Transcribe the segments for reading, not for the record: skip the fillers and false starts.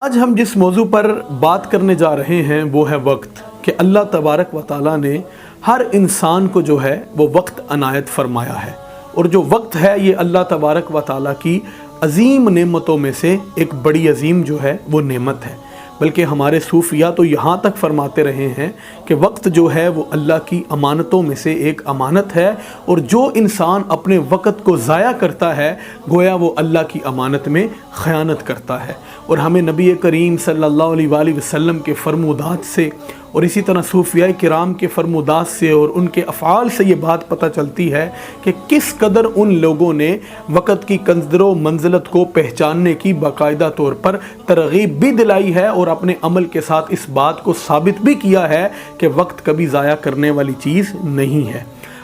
آج ہم جس موضوع پر بات کرنے جا رہے ہیں وہ ہے وقت، کہ اللہ تبارک و تعالیٰ نے ہر انسان کو جو ہے وہ وقت عنایت فرمایا ہے، اور جو وقت ہے یہ اللہ تبارک و تعالیٰ کی عظیم نعمتوں میں سے ایک بڑی عظیم جو ہے وہ نعمت ہے۔ بلکہ ہمارے صوفیہ تو یہاں تک فرماتے رہے ہیں کہ وقت جو ہے وہ اللہ کی امانتوں میں سے ایک امانت ہے، اور جو انسان اپنے وقت کو ضائع کرتا ہے گویا وہ اللہ کی امانت میں خیانت کرتا ہے۔ اور ہمیں نبی کریم صلی اللہ علیہ وآلہ وسلم کے فرمودات سے اور اسی طرح صوفیاء کرام کے فرمودات سے اور ان کے افعال سے یہ بات پتہ چلتی ہے کہ کس قدر ان لوگوں نے وقت کی قدر و منزلت کو پہچاننے کی باقاعدہ طور پر ترغیب بھی دلائی ہے، اور اپنے عمل کے ساتھ اس بات کو ثابت بھی کیا ہے کہ وقت کبھی ضائع کرنے والی چیز نہیں ہے۔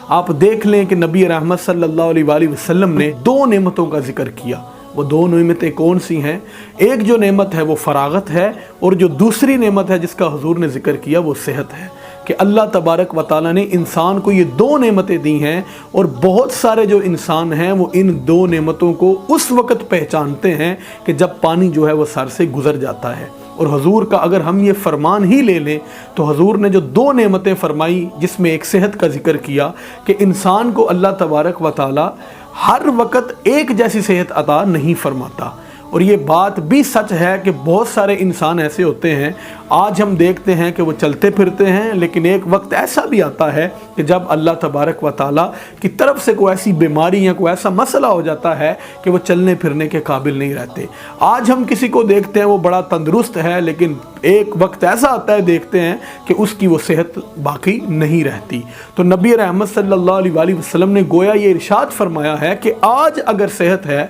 آپ دیکھ لیں کہ نبی رحمت صلی اللہ علیہ وآلہ وسلم نے دو نعمتوں کا ذکر کیا۔ وہ دو نعمتیں کون سی ہیں؟ ایک جو نعمت ہے وہ فراغت ہے، اور جو دوسری نعمت ہے جس کا حضور نے ذکر کیا وہ صحت ہے، کہ اللہ تبارک و تعالیٰ نے انسان کو یہ دو نعمتیں دی ہیں، اور بہت سارے جو انسان ہیں وہ ان دو نعمتوں کو اس وقت پہچانتے ہیں کہ جب پانی جو ہے وہ سر سے گزر جاتا ہے۔ اور حضور کا اگر ہم یہ فرمان ہی لے لیں تو حضور نے جو دو نعمتیں فرمائی، جس میں ایک صحت کا ذکر کیا کہ انسان کو اللہ تبارک و تعالیٰ ہر وقت ایک جیسی صحت عطا نہیں فرماتا، اور یہ بات بھی سچ ہے کہ بہت سارے انسان ایسے ہوتے ہیں، آج ہم دیکھتے ہیں کہ وہ چلتے پھرتے ہیں، لیکن ایک وقت ایسا بھی آتا ہے کہ جب اللہ تبارک و تعالیٰ کی طرف سے کوئی ایسی بیماری یا کوئی ایسا مسئلہ ہو جاتا ہے کہ وہ چلنے پھرنے کے قابل نہیں رہتے۔ آج ہم کسی کو دیکھتے ہیں وہ بڑا تندرست ہے، لیکن ایک وقت ایسا آتا ہے دیکھتے ہیں کہ اس کی وہ صحت باقی نہیں رہتی۔ تو نبی رحمت صلی اللہ علیہ وآلہ وسلم نے گویا یہ ارشاد فرمایا ہے کہ آج اگر صحت ہے،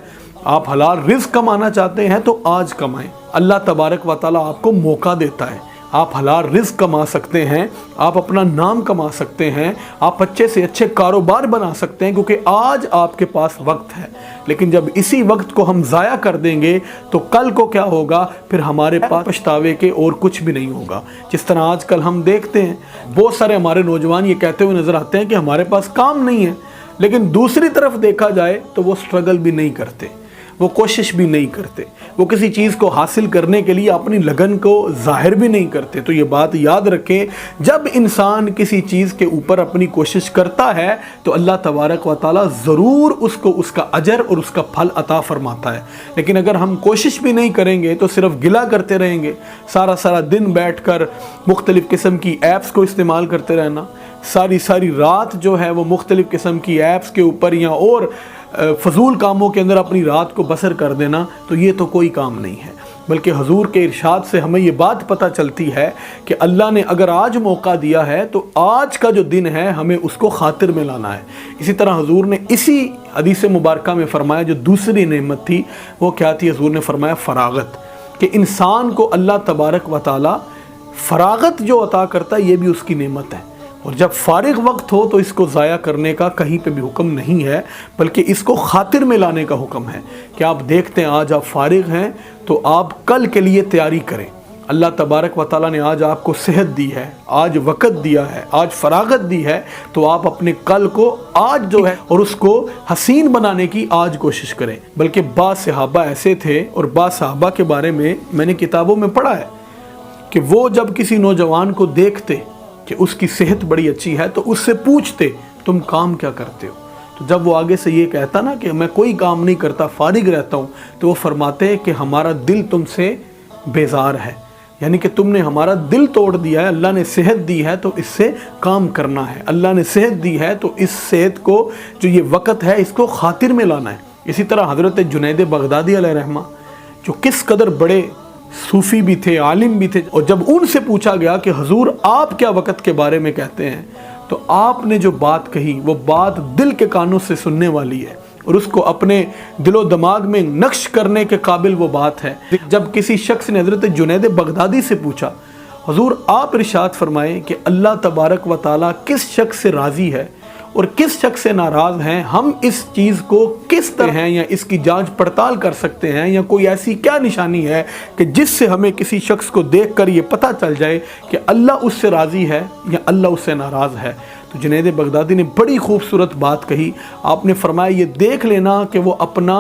آپ حلال رزق کمانا چاہتے ہیں تو آج کمائیں۔ اللہ تبارک و تعالیٰ آپ کو موقع دیتا ہے، آپ حلال رزق کما سکتے ہیں، آپ اپنا نام کما سکتے ہیں، آپ اچھے سے اچھے کاروبار بنا سکتے ہیں، کیونکہ آج آپ کے پاس وقت ہے۔ لیکن جب اسی وقت کو ہم ضائع کر دیں گے تو کل کو کیا ہوگا؟ پھر ہمارے پاس پچھتاوے کے اور کچھ بھی نہیں ہوگا۔ جس طرح آج کل ہم دیکھتے ہیں بہت سارے ہمارے نوجوان یہ کہتے ہوئے نظر آتے ہیں کہ ہمارے پاس کام نہیں ہے، لیکن دوسری طرف دیکھا جائے تو وہ سٹرگل بھی نہیں کرتے، وہ کوشش بھی نہیں کرتے، وہ کسی چیز کو حاصل کرنے کے لیے اپنی لگن کو ظاہر بھی نہیں کرتے۔ تو یہ بات یاد رکھیں، جب انسان کسی چیز کے اوپر اپنی کوشش کرتا ہے تو اللہ تبارک و تعالیٰ ضرور اس کو اس کا اجر اور اس کا پھل عطا فرماتا ہے۔ لیکن اگر ہم کوشش بھی نہیں کریں گے تو صرف گلہ کرتے رہیں گے، سارا دن بیٹھ کر مختلف قسم کی ایپس کو استعمال کرتے رہنا، ساری رات جو ہے وہ مختلف قسم کی ایپس کے اوپر یا اور فضول کاموں کے اندر اپنی رات کو بسر کر دینا، تو یہ تو کوئی کام نہیں ہے۔ بلکہ حضور کے ارشاد سے ہمیں یہ بات پتہ چلتی ہے کہ اللہ نے اگر آج موقع دیا ہے تو آج کا جو دن ہے ہمیں اس کو خاطر میں لانا ہے۔ اسی طرح حضور نے اسی حدیث مبارکہ میں فرمایا جو دوسری نعمت تھی وہ کیا تھی؟ حضور نے فرمایا فراغت، کہ انسان کو اللہ تبارک و تعالیٰ فراغت جو عطا کرتا ہے یہ بھی اس کی نعمت ہے، اور جب فارغ وقت ہو تو اس کو ضائع کرنے کا کہیں پہ بھی حکم نہیں ہے، بلکہ اس کو خاطر میں لانے کا حکم ہے کہ آپ دیکھتے ہیں آج آپ فارغ ہیں تو آپ کل کے لیے تیاری کریں۔ اللہ تبارک و تعالیٰ نے آج آپ کو صحت دی ہے، آج وقت دیا ہے، آج فراغت دی ہے، تو آپ اپنے کل کو آج جو ہے اور اس کو حسین بنانے کی آج کوشش کریں۔ بلکہ بعض صحابہ ایسے تھے، اور بعض صحابہ کے بارے میں نے کتابوں میں پڑھا ہے کہ وہ جب کسی نوجوان کو دیکھتے کہ اس کی صحت بڑی اچھی ہے تو اس سے پوچھتے تم کام کیا کرتے ہو؟ تو جب وہ آگے سے یہ کہتا نا کہ میں کوئی کام نہیں کرتا، فارغ رہتا ہوں، تو وہ فرماتے کہ ہمارا دل تم سے بیزار ہے، یعنی کہ تم نے ہمارا دل توڑ دیا ہے۔ اللہ نے صحت دی ہے تو اس سے کام کرنا ہے، اللہ نے صحت دی ہے تو اس صحت کو جو یہ وقت ہے اس کو خاطر میں لانا ہے۔ اسی طرح حضرت جنید بغدادی علیہ رحمہ جو کس قدر بڑے صوفی بھی تھے، عالم بھی تھے، اور جب ان سے پوچھا گیا کہ حضور آپ کیا وقت کے بارے میں کہتے ہیں، تو آپ نے جو بات کہی وہ بات دل کے کانوں سے سننے والی ہے، اور اس کو اپنے دل و دماغ میں نقش کرنے کے قابل وہ بات ہے۔ جب کسی شخص نے حضرت جنید بغدادی سے پوچھا حضور آپ ارشاد فرمائیں کہ اللہ تبارک و تعالیٰ کس شخص سے راضی ہے اور کس شخص سے ناراض ہیں، ہم اس چیز کو کس طرح ہیں یا اس کی جانچ پڑتال کر سکتے ہیں، یا کوئی ایسی کیا نشانی ہے کہ جس سے ہمیں کسی شخص کو دیکھ کر یہ پتہ چل جائے کہ اللہ اس سے راضی ہے یا اللہ اس سے ناراض ہے؟ تو جنید بغدادی نے بڑی خوبصورت بات کہی، آپ نے فرمایا یہ دیکھ لینا کہ وہ اپنا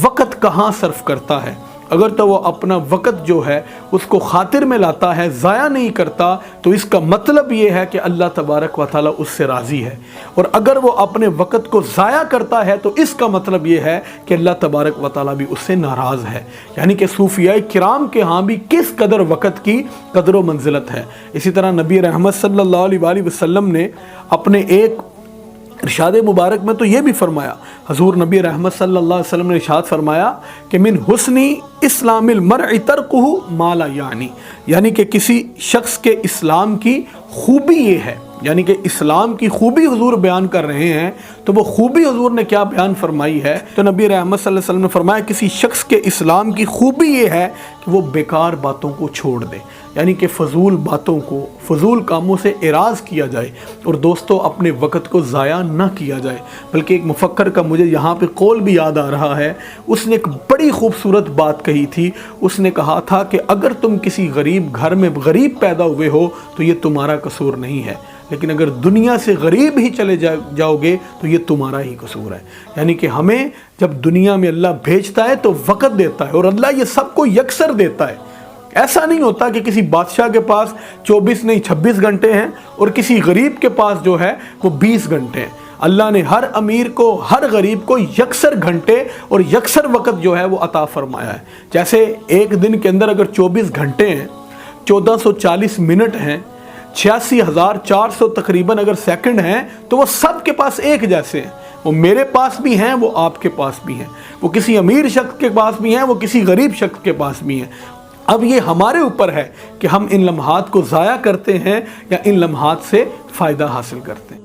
وقت کہاں صرف کرتا ہے، اگر تو وہ اپنا وقت جو ہے اس کو خاطر میں لاتا ہے، ضائع نہیں کرتا، تو اس کا مطلب یہ ہے کہ اللہ تبارک و تعالیٰ اس سے راضی ہے، اور اگر وہ اپنے وقت کو ضائع کرتا ہے تو اس کا مطلب یہ ہے کہ اللہ تبارک و تعالیٰ بھی اس سے ناراض ہے۔ یعنی کہ صوفیاء کرام کے ہاں بھی کس قدر وقت کی قدر و منزلت ہے۔ اسی طرح نبی رحمت صلی اللہ علیہ وآلہ وسلم نے اپنے ایک ارشاد مبارک میں تو یہ بھی فرمایا، حضور نبی رحمت صلی اللہ علیہ وسلم نے ارشاد فرمایا کہ من حسنی اسلام المرء ترکہ ما لا یعنی کہ کسی شخص کے اسلام کی خوبی یہ ہے، یعنی کہ اسلام کی خوبی حضور بیان کر رہے ہیں، تو وہ خوبی حضور نے کیا بیان فرمائی ہے؟ تو نبی رحمت صلی اللہ علیہ وسلم نے فرمایا کسی شخص کے اسلام کی خوبی یہ ہے کہ وہ بیکار باتوں کو چھوڑ دے، یعنی کہ فضول باتوں کو، فضول کاموں سے اعراض کیا جائے، اور دوستو اپنے وقت کو ضائع نہ کیا جائے۔ بلکہ ایک مفکر کا مجھے یہاں پہ قول بھی یاد آ رہا ہے، اس نے ایک بڑی خوبصورت بات کہی تھی۔ اس نے کہا تھا کہ اگر تم کسی غریب گھر میں غریب پیدا ہوئے ہو تو یہ تمہارا قصور نہیں ہے، لیکن اگر دنیا سے غریب ہی چلے جاؤ گے تو یہ تمہارا ہی قصور ہے۔ یعنی کہ ہمیں جب دنیا میں اللہ بھیجتا ہے تو وقت دیتا ہے، اور اللہ یہ سب کو یکسر دیتا ہے۔ ایسا نہیں ہوتا کہ کسی بادشاہ کے پاس 24 نہیں 26 گھنٹے ہیں اور کسی غریب کے پاس جو ہے وہ 20 گھنٹے ہیں۔ اللہ نے ہر امیر کو، ہر غریب کو یکسر گھنٹے اور یکسر وقت جو ہے وہ عطا فرمایا ہے۔ جیسے ایک دن کے اندر اگر 24 گھنٹے ہیں، 1440 منٹ ہیں، 86,400 تقریباً اگر سیکنڈ ہیں، تو وہ سب کے پاس ایک جیسے ہیں۔ وہ میرے پاس بھی ہیں، وہ آپ کے پاس بھی ہیں، وہ کسی امیر شخص کے پاس بھی ہیں، وہ کسی غریب شخص کے پاس بھی ہیں۔ اب یہ ہمارے اوپر ہے کہ ہم ان لمحات کو ضائع کرتے ہیں یا ان لمحات سے فائدہ حاصل کرتے ہیں۔